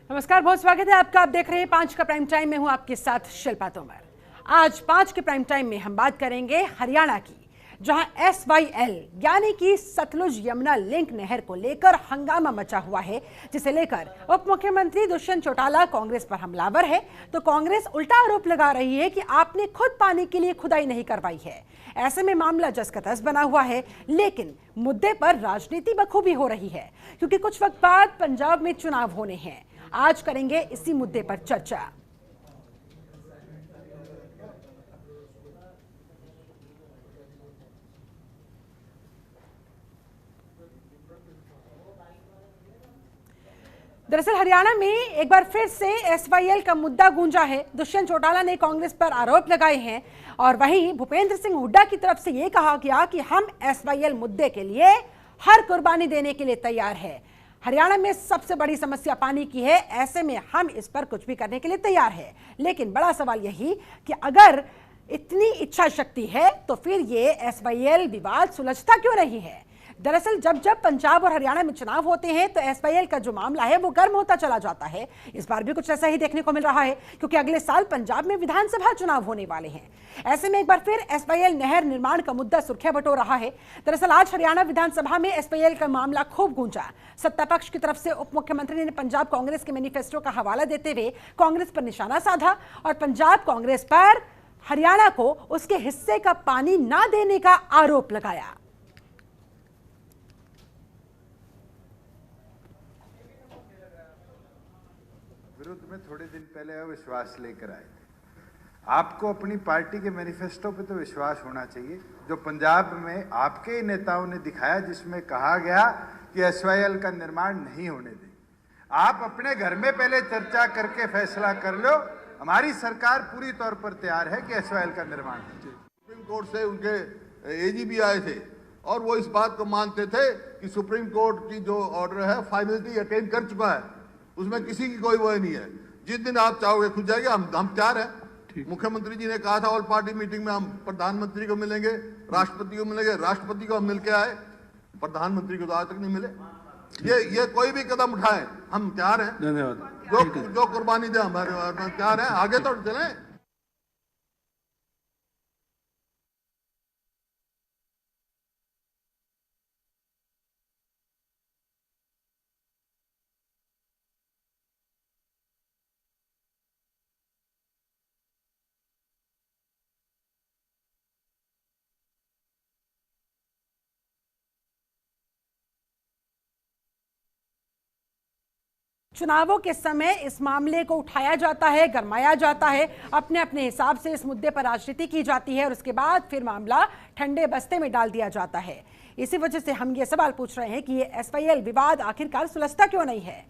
नमस्कार, बहुत स्वागत है आपका। आप देख रहे हैं 5 का प्राइम टाइम में हूं आपके साथ शिल्पा तोमर। आज 5 के प्राइम टाइम में हम बात करेंगे हरियाणा की, जहां SYL यानी कि सतलुज यमुना लिंक नहर को लेकर हंगामा मचा हुआ है, जिसे लेकर उप मुख्यमंत्री दुष्यंत चौटाला कांग्रेस पर हमलावर है। तो कांग्रेस उल्टा आरोप लगा रही है कि आपने खुद पानी के लिए खुदाई नहीं करवाई है। ऐसे में मामला जस का तस बना हुआ है, लेकिन मुद्दे पर राजनीति बखूबी हो रही है, क्योंकि कुछ वक्त बाद पंजाब में चुनाव होने हैं। आज करेंगे इसी मुद्दे पर चर्चा। दरअसल हरियाणा में एक बार फिर से SYL का मुद्दा गूंजा है। दुष्यंत चौटाला ने कांग्रेस पर आरोप लगाए हैं और वहीं भूपेंद्र सिंह हुड्डा की तरफ से यह कहा गया कि हम SYL मुद्दे के लिए हर कुर्बानी देने के लिए तैयार है। हरियाणा में सबसे बड़ी समस्या पानी की है, ऐसे में हम इस पर कुछ भी करने के लिए तैयार है। लेकिन बड़ा सवाल यही कि अगर इतनी इच्छा शक्ति है तो फिर ये SYL विवाद सुलझता क्यों नहीं है। दरअसल जब जब पंजाब और हरियाणा में चुनाव होते हैं तो SYL का जो मामला है वो गर्म होता चला जाता है। इस बार भी कुछ ऐसा ही देखने को मिल रहा है, क्योंकि अगले साल पंजाब में विधानसभा चुनाव होने वाले हैं। ऐसे में एक बार फिर SYL नहर निर्माण का मुद्दा सुर्खियां बटोर रहा है। दरअसल आज हरियाणा विधानसभा में SYL का मामला खूब गूंजा। सत्ता पक्ष की तरफ से उप मुख्यमंत्री ने पंजाब कांग्रेस के मैनिफेस्टो का हवाला देते हुए कांग्रेस पर निशाना साधा और पंजाब कांग्रेस पर हरियाणा को उसके हिस्से का पानी ना देने का आरोप लगाया। विरुद्ध में थोड़े दिन पहले अविश्वास लेकर आए थे। आपको अपनी पार्टी के मैनिफेस्टो पे तो विश्वास होना चाहिए, जो पंजाब में आपके ही नेताओं ने दिखाया, जिसमें कहा गया कि SYL का निर्माण नहीं होने देंगे। आप अपने घर में पहले चर्चा करके फैसला कर लो। हमारी सरकार पूरी तौर पर तैयार है कि SYL का निर्माण हो। सुप्रीम कोर्ट से उनके AG भी आए थे और वो इस बात को मानते थे कि सुप्रीम कोर्ट की जो ऑर्डर है फाइनलिटी अटेन कर चुका है, उसमें किसी की कोई वो नहीं है। जिस दिन आप चाहोगे खुद जाएगा, हम तैयार हैं। मुख्यमंत्री जी ने कहा था ऑल पार्टी मीटिंग में हम प्रधानमंत्री को मिलेंगे, राष्ट्रपति को मिलेंगे। राष्ट्रपति को हम मिलके आए, प्रधानमंत्री को तो आज तक नहीं मिले। ये कोई भी कदम उठाए हम तैयार हैं। धन्यवाद। जो कुर्बानी दे हमारे तैयार हैं, आगे तो चलें। चुनावों के समय इस मामले को उठाया जाता है, गरमाया जाता है, अपने अपने हिसाब से इस मुद्दे पर राजनीति की जाती है और उसके बाद फिर मामला ठंडे बस्ते में डाल दिया जाता है। इसी वजह से हम ये सवाल पूछ रहे हैं कि ये SYL विवाद आखिरकार सुलझता क्यों नहीं है।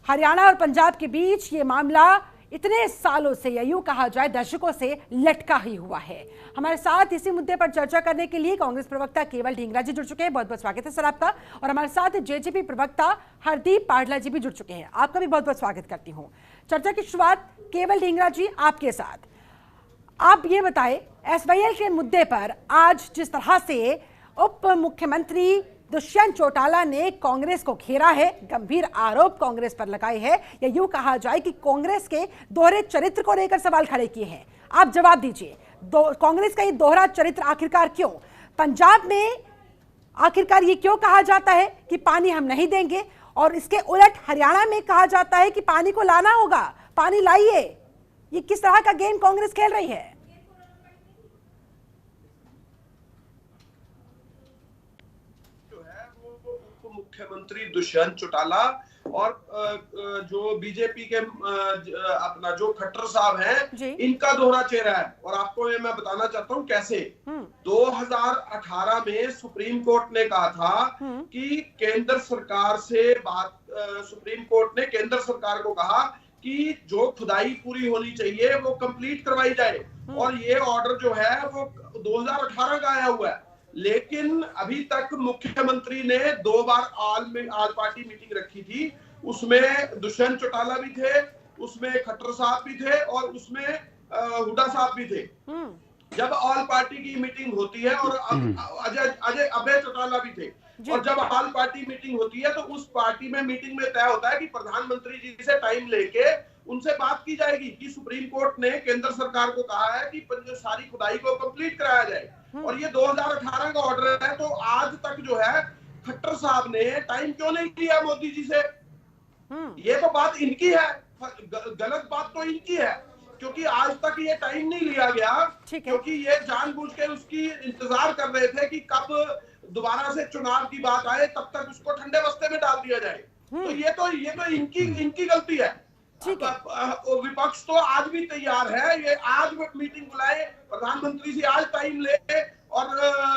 हरियाणा और पंजाब के बीच ये मामला इतने सालों से, या यूं कहा जाए दशकों से लटका ही हुआ है। हमारे साथ इसी मुद्दे पर चर्चा करने के लिए कांग्रेस प्रवक्ता केवल ढींगरा जी जुड़ चुके हैं। बहुत बहुत स्वागत है सर आपका। और हमारे साथ JJP प्रवक्ता हरदीप पाडला जी भी जुड़ चुके हैं। आपका भी बहुत बहुत स्वागत करती हूँ। चर्चा की शुरुआत केवल ढींगरा जी आपके साथ। आप ये बताएं, SYL के मुद्दे पर आज जिस तरह से उप मुख्यमंत्री दुष्यंत चौटाला ने कांग्रेस को घेरा है, गंभीर आरोप कांग्रेस पर लगाए हैं, या यूं कहा जाए कि कांग्रेस के दोहरे चरित्र को लेकर सवाल खड़े किए हैं। आप जवाब दीजिए, कांग्रेस का ये दोहरा चरित्र आखिरकार क्यों? पंजाब में आखिरकार ये क्यों कहा जाता है कि पानी हम नहीं देंगे, और इसके उलट हरियाणा में कहा जाता है कि पानी को लाना होगा, पानी लाइए। ये किस तरह का गेम कांग्रेस खेल रही है? मुख्यमंत्री दुष्यंत चौटाला और जो बीजेपी के अपना जो खट्टर साहब हैं, इनका दोहरा चेहरा है। और आपको ये मैं बताना चाहता हूँ कैसे। 2018 में सुप्रीम कोर्ट ने कहा था कि केंद्र सरकार से बात, सुप्रीम कोर्ट ने केंद्र सरकार को कहा कि जो खुदाई पूरी होनी चाहिए वो कंप्लीट करवाई जाए, और ये ऑर्डर जो है वो 2018 का आया हुआ है। लेकिन अभी तक मुख्यमंत्री ने 2 बार आज पार्टी मीटिंग रखी थी, उसमें दुष्यंत चौटाला भी थे, उसमें खट्टर साहब भी थे और उसमें हुड्डा साहब भी थे। जब ऑल पार्टी की मीटिंग होती है और अजय चौटाला भी थे, और जब ऑल पार्टी मीटिंग होती है तो उस पार्टी में मीटिंग में तय होता है कि प्रधानमंत्री जी से टाइम लेके उनसे बात की जाएगी कि सुप्रीम कोर्ट ने केंद्र सरकार को कहा है कि सारी खुदाई को कंप्लीट कराया जाए और ये 2018 का ऑर्डर है। तो आज तक जो है खट्टर साहब ने टाइम क्यों नहीं लिया मोदी जी से? ये तो बात इनकी है, गलत बात तो इनकी है, क्योंकि आज तक ये टाइम नहीं लिया गया, क्योंकि ये जानबूझ के उसकी इंतजार कर रहे थे कि कब दोबारा से चुनाव की बात आए, तब तक उसको ठंडे बस्ते में डाल दिया जाए। तो ये तो इनकी गलती है। विपक्ष तो आज भी तैयार है, ये आज मीटिंग बुलाए, प्रधानमंत्री से आज टाइम ले, और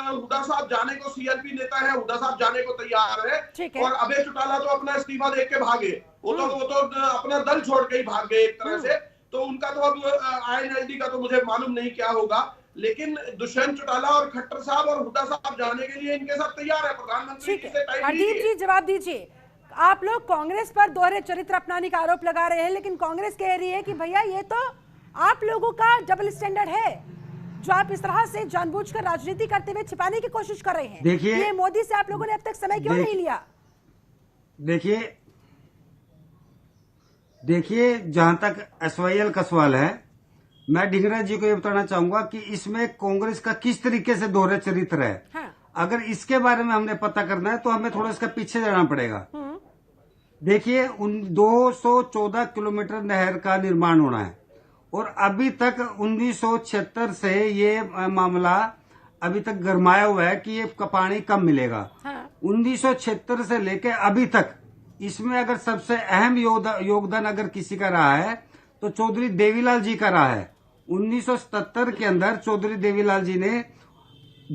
हुड्डा साहब जाने को, सीएलपी नेता है, हुड्डा साहब जाने को तैयार है, और अभय चौटाला तो अपना इस्तीफा देख के भागे, वो तो अपना दल छोड़ के ही भाग गए एक तरह से। तो उनका तो अब आईएनएलडी का तो मुझे मालूम नहीं क्या होगा, लेकिन दुष्यंत चौटाला और खट्टर साहब और हुड्डा साहब जाने के लिए इनके साथ तैयार है। प्रधानमंत्री जी से टाइम हरदीप जी जवाब दीजिए। आप लोग कांग्रेस पर दोहरे चरित्र अपनाने का आरोप लगा रहे हैं, लेकिन कांग्रेस कह रही है कि भैया ये तो आप लोगों का डबल स्टैंडर्ड है, जो आप इस तरह से जानबूझकर राजनीति करते हुए छिपाने की कोशिश कर रहे हैं। देखिए, ये मोदी से आप लोगों ने अब तक समय क्यों नहीं लिया? देखिए जहां तक एसवाईएल का सवाल है, मैं ढिंगरा जी को ये बताना चाहूंगा कि इसमें कांग्रेस का किस तरीके से दोहरे चरित्र है। हाँ। अगर इसके बारे में हमने पता करना है तो हमें थोड़ा इसका पीछे जाना पड़ेगा। देखिए 214 किलोमीटर नहर का निर्माण होना है और अभी तक 1976 से ये मामला अभी तक गरमाया हुआ है कि ये पानी कम मिलेगा। हाँ। 1976 से लेकर अभी तक इसमें अगर सबसे अहम योगदान अगर किसी का रहा है तो चौधरी देवीलाल जी का रहा है। 1977 के अंदर चौधरी देवीलाल जी ने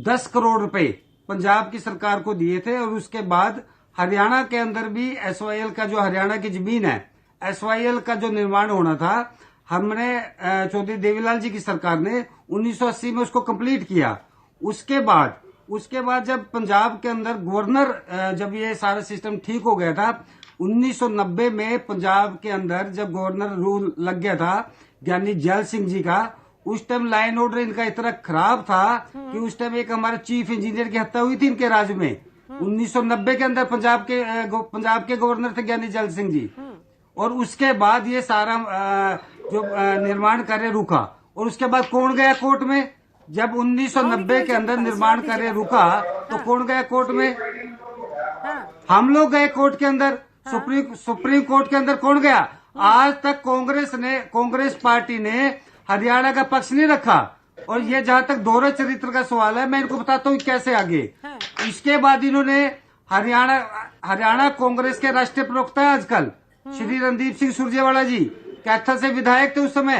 10 करोड़ रुपए पंजाब की सरकार को दिए थे और उसके बाद हरियाणा के अंदर भी एसवाईएल का जो हरियाणा की जमीन है, एसवाईएल का जो निर्माण होना था, हमने चौधरी देवीलाल जी की सरकार ने 1980 में उसको कंप्लीट किया। उसके बाद जब पंजाब के अंदर गवर्नर, जब ये सारा सिस्टम ठीक हो गया था, 1990 में पंजाब के अंदर जब गवर्नर रूल लग गया था ज्ञानी जैल सिंह जी का, उस टाइम लाइन ऑर्डर इनका इतना खराब था कि उस टाइम एक हमारे चीफ इंजीनियर की हत्या हुई थी इनके राज में। 1990 के अंदर पंजाब के गवर्नर थे ज्ञानी जैल सिंह जी, और उसके बाद ये सारा जो निर्माण कार्य रुका। और उसके बाद कौन गया कोर्ट में? जब 1990 के अंदर निर्माण कार्य रुका तो कौन गया कोर्ट में? हम लोग गए कोर्ट के अंदर। सुप्रीम कोर्ट के अंदर कौन गया? आज तक कांग्रेस पार्टी ने हरियाणा का पक्ष नहीं रखा। और ये जहां तक दोहरे चरित्र का सवाल है, मैं इनको बताता हूँ कैसे आगे। इसके बाद इन्होंने हरियाणा कांग्रेस के राष्ट्रीय प्रवक्ता है आजकल श्री रणदीप सिंह सुरजेवाला जी, कैथल से विधायक थे उस समय,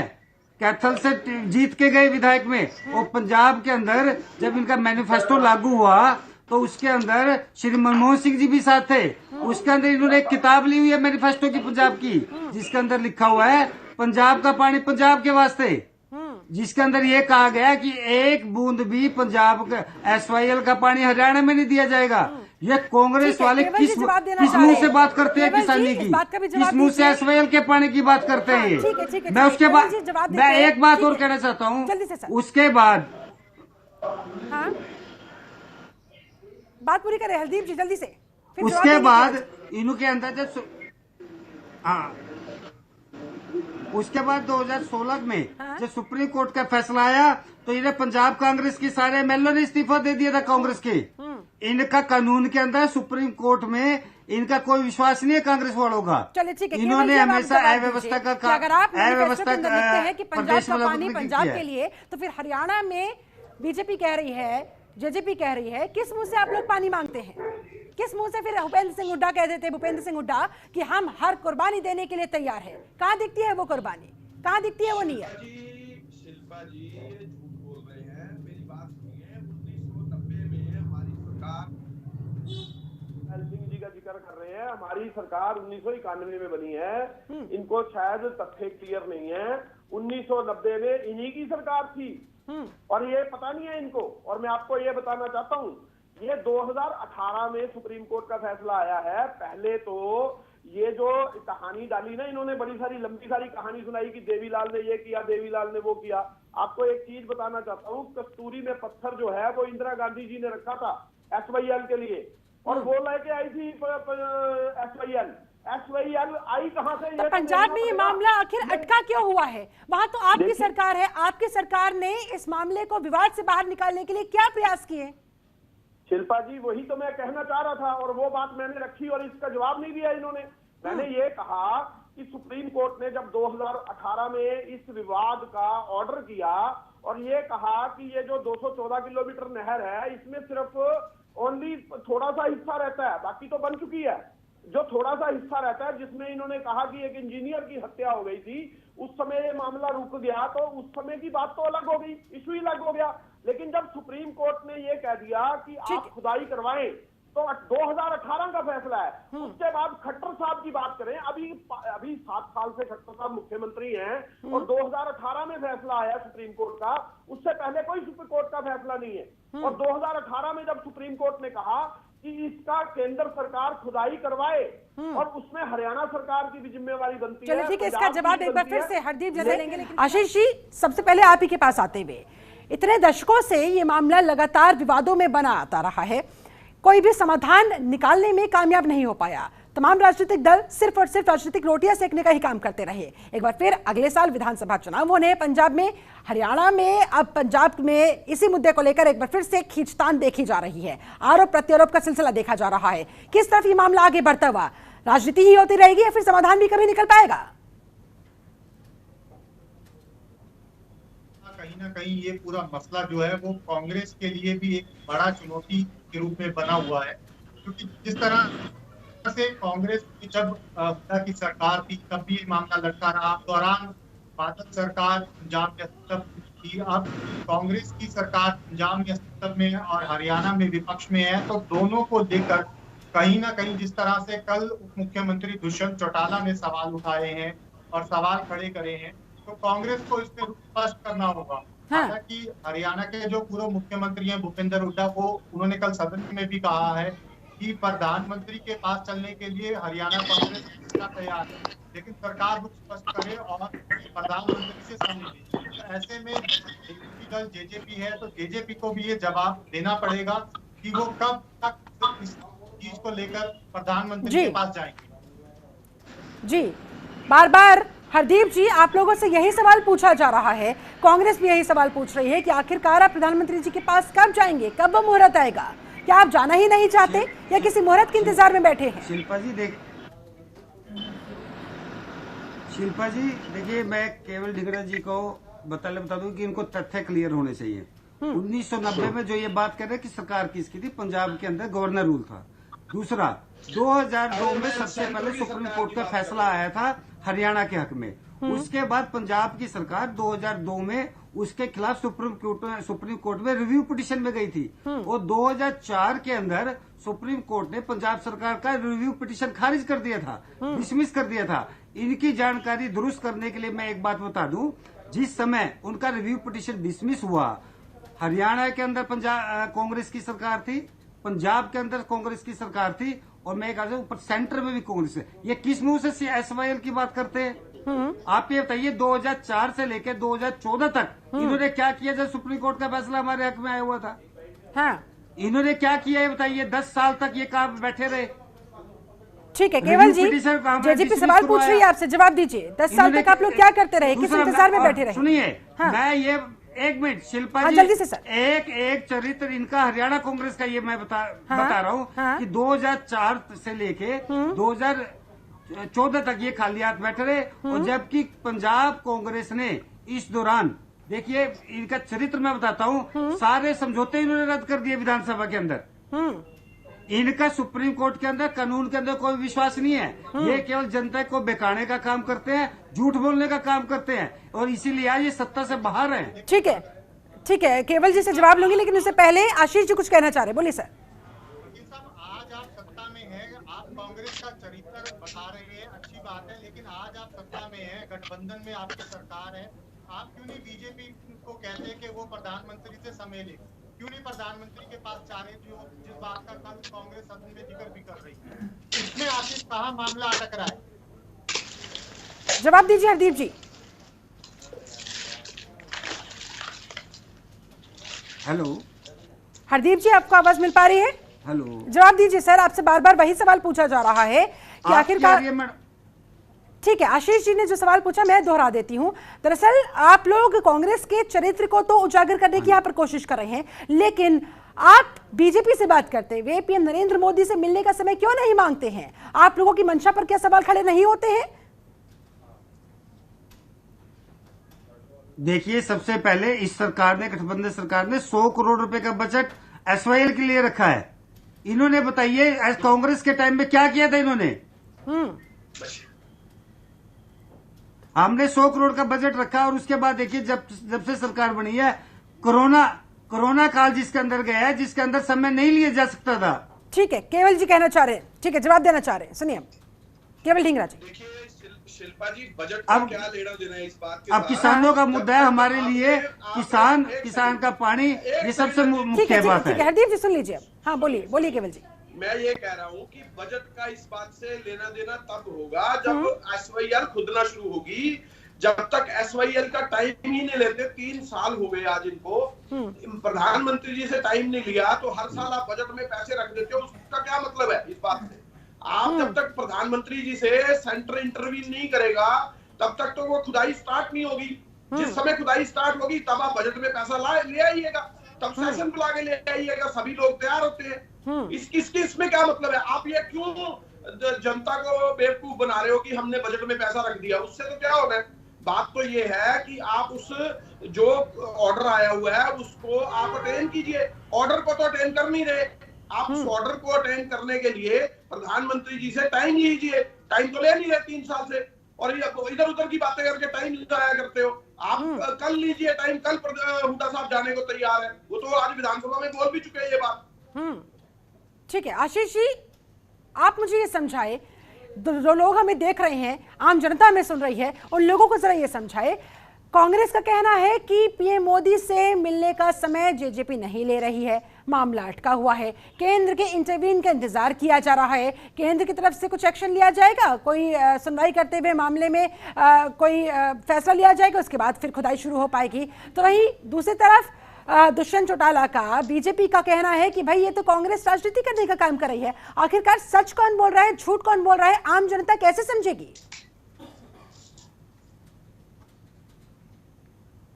कैथल से जीत के गए विधायक में। और पंजाब के अंदर जब इनका मैनिफेस्टो लागू हुआ तो उसके अंदर श्री मनमोहन सिंह जी भी साथ थे। उसके अंदर इन्होंने एक किताब ली हुई है मैनिफेस्टो की पंजाब की, जिसके अंदर लिखा हुआ है पंजाब का पानी पंजाब के वास्ते, जिसके अंदर ये कहा गया कि एक बूंद भी पंजाब का एसवाईएल का पानी हरियाणा में नहीं दिया जाएगा। ये कांग्रेस वाले किस मुंह से बात करते हैं किसानी की? किस मुंह से एसवाईएल के पानी की बात करते हैं? मैं उसके बाद मैं एक बात और कहना चाहता हूँ। उसके बाद बात पूरी करें हरदीप जी जल्दी से। उसके बाद इनके अंदर उसके बाद 2016 में जब सुप्रीम कोर्ट का फैसला आया तो इन्हें पंजाब कांग्रेस की सारे एमएलए ने इस्तीफा दे दिया था कांग्रेस के। इनका कानून के अंदर सुप्रीम कोर्ट में इनका कोई विश्वास नहीं है कांग्रेस वालों का। चलिए ठीक है, इन्होंने हमेशा अव्यवस्था का अगर आप अव्यवस्था है कि पंजाब का पानी पंजाब के लिए, तो फिर हरियाणा में बीजेपी कह रही है, जेजेपी कह रही है, किस मुंह से आप लोग पानी मांगते हैं? किस मुंह से फिर भूपेंद्र सिंह हुड्डा कहते थे, भूपेंद्र सिंह हुड्डा, कि हम हर कुर्बानी देने के लिए तैयार है? कहाँ दिखती है वो कुर्बानी? कहाँ दिखती है वो नीयत? शिल्पा जी ये झूठ बोल रहे हैं, मेरी बात सुनिए। 1990 में हमारी सरकार, सिंह जी का जिक्र कर रहे हैं, हमारी सरकार 1991 में बनी है, इनको शायद तथ्य क्लियर नहीं है। 1990 में इन्हीं की सरकार थी और ये पता नहीं है इनको। और मैं आपको ये बताना चाहता हूँ, ये 2018 में सुप्रीम कोर्ट का फैसला आया है। पहले तो ये जो कहानी डाली ना इन्होंने, बड़ी सारी लंबी सारी कहानी सुनाई कि देवीलाल ने ये किया, देवीलाल ने वो किया। आपको एक चीज बताना चाहता हूँ, कस्तूरी में पत्थर जो है वो इंदिरा गांधी जी ने रखा था एसवाईएल के लिए। और वो लेके आई थी SYL आई कहां से? तो पंजाब में ये मामला आखिर अटका क्यों हुआ है? वहां तो आपकी सरकार है, आपकी सरकार ने इस मामले को विवाद से बाहर निकालने के लिए क्या प्रयास किए? शिल्पा जी, वही तो मैं कहना चाह रहा था और वो बात मैंने रखी और इसका जवाब नहीं दिया इन्होंने। मैंने ये कहा कि सुप्रीम कोर्ट ने जब 2018 में इस विवाद का ऑर्डर किया और ये कहा कि ये जो 214 किलोमीटर नहर है इसमें सिर्फ ओनली थोड़ा सा हिस्सा रहता है, बाकी तो बन चुकी है। जो थोड़ा सा हिस्सा रहता है जिसमें इन्होंने कहा कि एक इंजीनियर की हत्या हो गई थी, उस समय ये मामला रुक गया तो उस समय की बात तो अलग हो गई, इशू ही अलग हो गया। लेकिन जब सुप्रीम कोर्ट ने ये कह दिया कि आप खुदाई करवाएं तो 2018 का फैसला है, उसके बाद खट्टर साहब की बात करें, अभी 7 साल से खट्टर साहब मुख्यमंत्री हैं और 2018 में फैसला आया सुप्रीम कोर्ट का, उससे पहले कोई सुप्रीम कोर्ट का फैसला नहीं है। और 2018 में जब सुप्रीम कोर्ट ने कहा कि इसका केंद्र सरकार खुदाई करवाए और उसमें हरियाणा सरकार की भी जिम्मेवारी बनती है। चलिए ठीक है, इसका जवाब एक बार फिर से हरदीप जी देंगे। आशीष जी, सबसे पहले आप ही के पास आते हुए, इतने दशकों से ये मामला लगातार विवादों में बना आता रहा है, कोई भी समाधान निकालने में कामयाब नहीं हो पाया। तमाम राजनीतिक दल सिर्फ और सिर्फ राजनीतिक रोटियां सेकने का ही काम करते रहे। एक बार फिर अगले साल विधानसभा चुनाव होने पंजाब में, हरियाणा में, अब पंजाब में इसी मुद्दे को लेकर एक बार फिर से खींचतान देखी जा रही है, आरोप प्रत्यारोप का सिलसिला देखा जा रहा है। किस तरफ ये मामला आगे बढ़ता हुआ, राजनीति ही होती रहेगी या फिर समाधान भी कभी निकल पाएगा? कहीं ना कहीं ये पूरा मसला जो है वो कांग्रेस के लिए भी एक बड़ा चुनौती के रूप में बना हुआ है, क्योंकि जिस तरह से कांग्रेस की जब की सरकार थी तब भी ये मामला लड़ता रहा, दौरान बादल सरकार पंजाब में तब थी, अब कांग्रेस की सरकार पंजाब में तब में और हरियाणा में विपक्ष में है, तो दोनों को लेकर कहीं ना कहीं जिस तरह से कल उप मुख्यमंत्री दुष्यंत चौटाला ने सवाल उठाए हैं और सवाल खड़े करे हैं, तो कांग्रेस को इसमें स्पष्ट करना होगा। हालांकि हरियाणा के जो पूर्व मुख्यमंत्री हैं भूपेंद्र हुड्डा, वो उन्होंने कल सदन में भी कहा है कि प्रधानमंत्री के पास चलने के लिए हरियाणा कांग्रेस तैयार है, लेकिन सरकार रुख स्पष्ट करे और प्रधानमंत्री से समझे। तो ऐसे में दल जेजेपी है, तो जेजेपी को भी ये जवाब देना पड़ेगा कि वो कब तक इस चीज को लेकर प्रधानमंत्री के पास जाएंगे। जी, बार बार हरदीप जी, आप लोगों से यही सवाल पूछा जा रहा है, कांग्रेस भी यही सवाल पूछ रही है कि आखिरकार आप प्रधानमंत्री जी के पास कब जाएंगे, कब वो मुहूर्त आएगा? क्या आप जाना ही नहीं चाहते या किसी मुहूर्त के इंतजार में बैठे हैं? शिल्पा जी देखिए, मैं केवल ढिंगरा जी को बता दूं कि इनको तथ्य क्लियर होने चाहिए। 1990 में जो ये बात कर रहे हैं कि सरकार किसकी थी, पंजाब के अंदर गवर्नर रूल था। दूसरा, 2002 में सबसे पहले सुप्रीम कोर्ट का फैसला आया था हरियाणा के हक में। उसके बाद पंजाब की सरकार 2002 में उसके खिलाफ सुप्रीम कोर्ट में रिव्यू पिटीशन में गई थी और 2004 के अंदर सुप्रीम कोर्ट ने पंजाब सरकार का रिव्यू पिटीशन खारिज कर दिया था, डिसमिस कर दिया था। इनकी जानकारी दुरुस्त करने के लिए मैं एक बात बता दूं, जिस समय उनका रिव्यू पिटीशन डिसमिस हुआ, हरियाणा के अंदर कांग्रेस की सरकार थी, पंजाब के अंदर कांग्रेस की सरकार थी और मैं कह रहा हूं ऊपर सेंटर में भी कांग्रेस है। ये किस मुंह से SYL की बात करते हैं? आप ये बताइए, 2004 से लेकर 2014 तक इन्होंने क्या किया जब सुप्रीम कोर्ट का फैसला हमारे हक में आया हुआ था? हाँ। इन्होंने क्या किया है बताइए? 10 साल तक ये काम बैठे रहे। ठीक है केवल जी, जेजेपी सवाल पूछ रही है आपसे, जवाब दीजिए। 10 साल तक आप लोग क्या करते रहे, किस इंतजार में बैठे रहे? सुनिए, मैं ये एक मिनट शिल्पा जी, जल्दी से सर। एक चरित्र इनका हरियाणा कांग्रेस का ये मैं बता रहा हूँ कि 2004 से लेके 2014 तक ये खाली हाथ बैठे रहे और जबकि पंजाब कांग्रेस ने इस दौरान, देखिए इनका चरित्र मैं बताता हूँ, सारे समझौते इन्होंने रद्द कर दिए विधानसभा के अंदर। इनका सुप्रीम कोर्ट के अंदर, कानून के अंदर कोई विश्वास नहीं है। ये केवल जनता को बेकाने का काम करते हैं, झूठ बोलने का काम करते हैं और इसीलिए आज ये सत्ता से बाहर है। ठीक है, केवल जी से जवाब लूंगी, लेकिन उससे पहले आशीष जी कुछ कहना चाह रहे, बोलिए सर। आज आप सत्ता में हैं, आप कांग्रेस का चरित्र बता रहे हैं, अच्छी बात है, लेकिन आज आप सत्ता में हैं, गठबंधन में आपकी सरकार है, आप क्यों नहीं बीजेपी को कहते हैं कि वो प्रधानमंत्री से समय ले? क्यों नहीं प्रधानमंत्री के पास जा रहे, जो जिस बात का कल कांग्रेस सदन में जिक्र भी कर रही है? इसमें आखिर कहाँ मामला अटक रहा है? जवाब दीजिए हरदीप जी। हेलो हरदीप जी, आपको आवाज मिल पा रही है? हेलो, जवाब दीजिए सर, आपसे बार बार वही सवाल पूछा जा रहा है कि आखिरकार। ठीक है, आशीष जी ने जो सवाल पूछा मैं दोहरा देती हूं। दरअसल आप लोग कांग्रेस के चरित्र को तो उजागर करने की यहाँ पर कोशिश कर रहे हैं, लेकिन आप बीजेपी से बात करते हुए पीएम नरेंद्र मोदी से मिलने का समय क्यों नहीं मांगते हैं? आप लोगों की मंशा पर क्या सवाल खड़े नहीं होते हैं? देखिए, सबसे पहले इस सरकार ने, गठबंधन सरकार ने 100 करोड़ रुपए का बजट एसवाईएल के लिए रखा है। इन्होंने बताइए कांग्रेस के टाइम में क्या किया था इन्होंने? हमने 100 करोड़ का बजट रखा और उसके बाद देखिए जब से सरकार बनी है, कोरोना काल जिसके अंदर गया है, जिसके अंदर समय नहीं लिया जा सकता था। ठीक है, केवल जी कहना चाह रहे हैं, ठीक है, जवाब देना चाह रहे हैं, सुनिए केवल ढींगरा जी। देखिए शिल्पा जी, बजट का क्या लेना देना है इस बात के? अब किसानों का मुद्दा है हमारे लिए, किसान का पानी, ये सबसे मुख्य बात है। हरदीप जी सुन लीजिए, हाँ बोलिए केवल जी। मैं ये कह रहा हूँ कि बजट का इस बात से लेना देना तब होगा जब एसवाईएल खुदना शुरू होगी। जब तक एसवाईएल का टाइम ही नहीं लेते, 3 साल हो गए आज इनको, प्रधानमंत्री जी से टाइम नहीं लिया, तो हर साल आप बजट में पैसे रख देते हो, उसका क्या मतलब है इस बात से? आप जब तक प्रधानमंत्री जी से सेंटर इंटरवीन नहीं करेगा तब तक तो वो खुदाई स्टार्ट नहीं होगी। जिस समय खुदाई स्टार्ट होगी तब आप बजट में पैसा ले आइएगा, तब सेशन बुला के ले आइएगा, सभी लोग तैयार होते हैं। इसमें क्या मतलब है? आप ये क्यों जनता को बेवकूफ बना रहे हो कि हमने बजट में पैसा रख दिया? उससे तो क्या होना है? बात तो ये है कि आप उस जो ऑर्डर आया हुआ है उसको आप अटेंड कीजिए। ऑर्डर को तो अटेंड कर नहीं रहे आप। उस ऑर्डर को अटेंड करने के लिए प्रधानमंत्री जी से टाइम लीजिए। टाइम तो ले नहीं रहे 3 साल से, और इधर उधर की बातें करके टाइम जाया करते हो। आप कल लीजिए टाइम, कल हुड्डा साहब जाने को तैयार है, वो तो आज विधानसभा में बोल भी चुके हैं ये बात। ठीक है, आशीष जी आप मुझे ये समझाए, जो लोग हमें देख रहे हैं, आम जनता हमें सुन रही है, उन लोगों को जरा ये समझाए। कांग्रेस का कहना है कि पीएम मोदी से मिलने का समय जेजेपी नहीं ले रही है, मामला अटका हुआ है, केंद्र के इंटरवीन का इंतजार किया जा रहा है, केंद्र की तरफ से कुछ एक्शन लिया जाएगा, कोई सुनवाई करते हुए मामले में कोई फैसला लिया जाएगा, उसके बाद फिर खुदाई शुरू हो पाएगी। तो वहीं दूसरी तरफ दुष्यंत चौटाला का, बीजेपी का कहना है कि भाई ये तो कांग्रेस राजनीति करने का काम कर रही है। आखिरकार सच कौन बोल रहा है, झूठ कौन बोल रहा है, आम जनता कैसे समझेगी?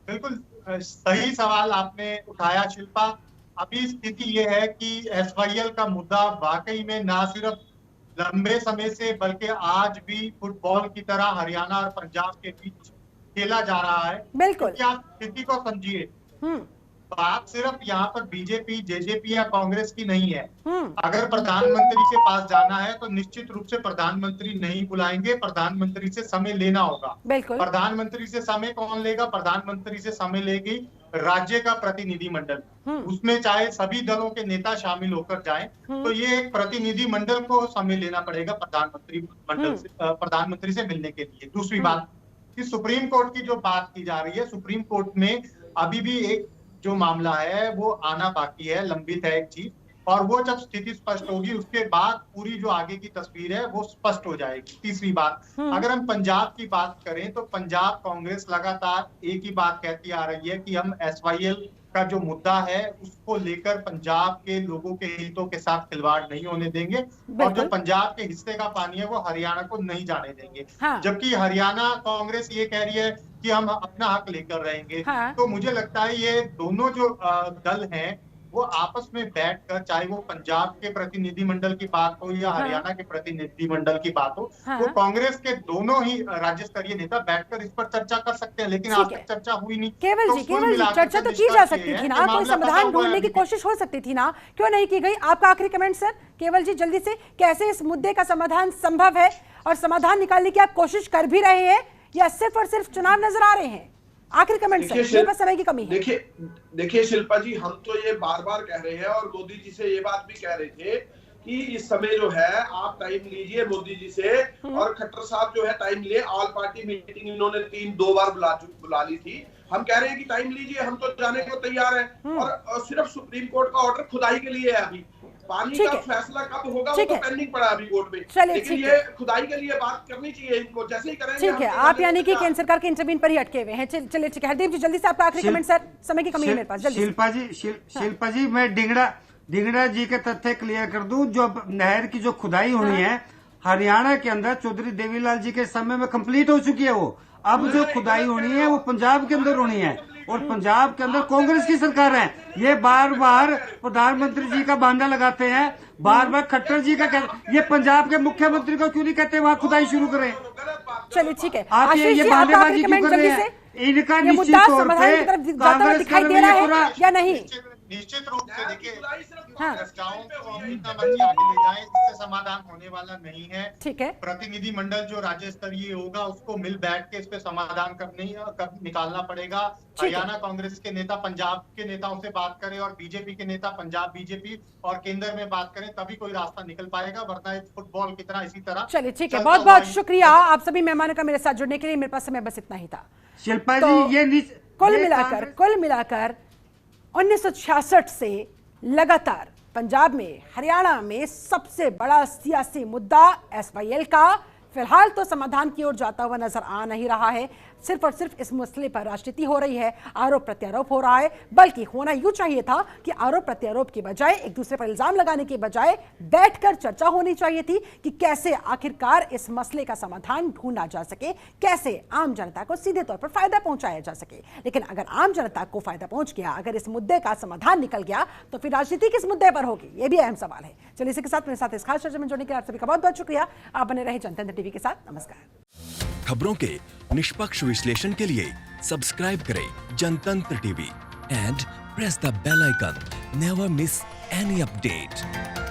बिल्कुल सही सवाल आपने उठाया शिल्पा। अभी स्थिति ये है कि एसवाईएल का मुद्दा वाकई में ना सिर्फ लंबे समय से बल्कि आज भी फुटबॉल की तरह हरियाणा और पंजाब के बीच खेला जा रहा है। बिल्कुल, क्या स्थिति को समझिए। बात सिर्फ यहाँ पर बीजेपी, जेजेपी या कांग्रेस की नहीं है। अगर प्रधानमंत्री के पास जाना है तो निश्चित रूप से प्रधानमंत्री नहीं बुलाएंगे, प्रधानमंत्री से समय लेना होगा। बिल्कुल, प्रधानमंत्री से समय कौन लेगा? प्रधानमंत्री से समय लेगी राज्य का प्रतिनिधि मंडल। उसमें चाहे सभी दलों के नेता शामिल होकर जाएं, तो ये एक प्रतिनिधि मंडल को समय लेना पड़ेगा प्रधानमंत्री से मिलने के लिए। दूसरी बात कि सुप्रीम कोर्ट की जो बात की जा रही है, सुप्रीम कोर्ट में अभी भी एक जो मामला है वो आना बाकी है, लंबित है एक चीज, और वो जब स्थिति स्पष्ट होगी उसके बाद पूरी जो आगे की तस्वीर है वो स्पष्ट हो जाएगी। तीसरी बात, अगर हम पंजाब की बात करें तो पंजाब कांग्रेस लगातार एक ही बात कहती आ रही है कि हम एसवाईएल का जो मुद्दा है उसको लेकर पंजाब के लोगों के हितों के साथ खिलवाड़ नहीं होने देंगे, और जो पंजाब के हिस्से का पानी है वो हरियाणा को नहीं जाने देंगे। जबकि हरियाणा कांग्रेस ये कह रही है कि हम अपना हक लेकर रहेंगे। तो मुझे लगता है ये दोनों जो दल हैं वो आपस में बैठकर, चाहे वो पंजाब के प्रतिनिधि मंडल की बात हो या हरियाणा के प्रतिनिधि मंडल की बात हो, वो कांग्रेस के दोनों ही राज्य स्तरीय नेता बैठकर इस पर चर्चा कर सकते हैं। लेकिन आज तक चर्चा हुई नहीं। केवल जी चर्चा तो की जा सकती थी ना, कोई समाधान ढूंढने की कोशिश हो सकती थी ना, क्यों नहीं की गई? आपका आखिरी कमेंट सर, केवल जी जल्दी से, कैसे इस मुद्दे का समाधान संभव है और समाधान निकालने की आप कोशिश कर भी रहे हैं या सिर्फ और सिर्फ चुनाव नजर आ रहे हैं? आखिर कमेंट सर, समय की कमी है। देखिए शिल्पा जी, हम तो ये बार बार कह रहे हैं और मोदी जी से ये बात भी कह रहे थे कि इस समय जो है आप टाइम लीजिए मोदी जी से, और खट्टर साहब जो है टाइम लिए। ऑल पार्टी मीटिंग इन्होंने 2 बार बुला ली थी। हम कह रहे हैं कि टाइम लीजिए, हम तो जाने को तैयार हैं। और सिर्फ सुप्रीम कोर्ट का ऑर्डर खुदाई के लिए है। अभी पानी का फैसला कब होगा वो तो पेंडिंग पड़ा अभी कोर्ट में, लेकिन ये खुदाई के लिए बात करनी चाहिए इनको, जैसे ही करेंगे। ठीक है, आप यानी कि केंद्र सरकार के इंटरवीन पर ही अटके हुए हैं। चलिए ठीक है, हरदीप जी जल्दी से आपका आखिरी कमेंट सर, समय की कमी है मेरे पास, जल्दी। शिल्पा जी मैं ढींगरा जी के तथ्य क्लियर कर दूं, जो नहर की जो खुदाई होनी है हरियाणा के अंदर चौधरी देवीलाल जी के समय में कंप्लीट हो चुकी है। वो अब जो खुदाई होनी है वो पंजाब के अंदर होनी है, और पंजाब के अंदर कांग्रेस की सरकार है। ये बार बार प्रधानमंत्री जी का बहाना लगाते हैं, बार बार खट्टर जी का ये पंजाब के मुख्यमंत्री को क्यों नहीं कहते वहाँ खुदाई शुरू करें? चलिए ठीक है, आप ये बहानेबाजी क्यों कर रहे हैं? इनका निश्चित तौर पे कांग्रेस दिखाई दे रहा है या नहीं? निश्चित रूप से देखिए, चर्चाओं को हम जितना मर्जी आगे ले जाएं, इससे समाधान होने वाला नहीं है। ठीक है, प्रतिनिधि मंडल जो राज्य स्तरीय होगा उसको मिल बैठ के इस पे समाधान निकालना पड़ेगा। हरियाणा कांग्रेस के नेता पंजाब के नेताओं से बात करें और बीजेपी के नेता पंजाब बीजेपी और केंद्र में बात करें, तभी कोई रास्ता निकल पाएगा, वरना फुटबॉल की तरह इसी तरह। चलिए ठीक है, बहुत बहुत शुक्रिया आप सभी मेहमानों का मेरे साथ जुड़ने के लिए। मेरे पास समय बस इतना ही था। शिल्पा जी, ये कुल मिलाकर 1966 से लगातार पंजाब में, हरियाणा में सबसे बड़ा सियासी मुद्दा एसवाईएल का फिलहाल तो समाधान की ओर जाता हुआ नजर आ नहीं रहा है। सिर्फ और सिर्फ इस मसले पर राजनीति हो रही है, आरोप प्रत्यारोप हो रहा है। बल्कि होना यूं चाहिए था कि आरोप प्रत्यारोप की बजाय, एक दूसरे पर इल्जाम लगाने की बजाय बैठकर चर्चा होनी चाहिए थी कि कैसे आखिरकार इस मसले का समाधान ढूंढा जा सके, कैसे आम जनता को सीधे तौर पर फायदा पहुंचाया जा सके। लेकिन अगर आम जनता को फायदा पहुंच गया, अगर इस मुद्दे का समाधान निकल गया, तो फिर राजनीति किस मुद्दे पर होगी, यह भी अहम सवाल है। चलिए इसी के साथ मेरे साथ इस खास चर्चा में जुड़ने के लिए आप सभी का बहुत बहुत शुक्रिया। आप बने रहे जनतंत्र टीवी के साथ। नमस्कार। खबरों के निष्पक्ष विश्लेषण के लिए सब्सक्राइब करें Jantantra TV and press the bell icon. Never miss any update.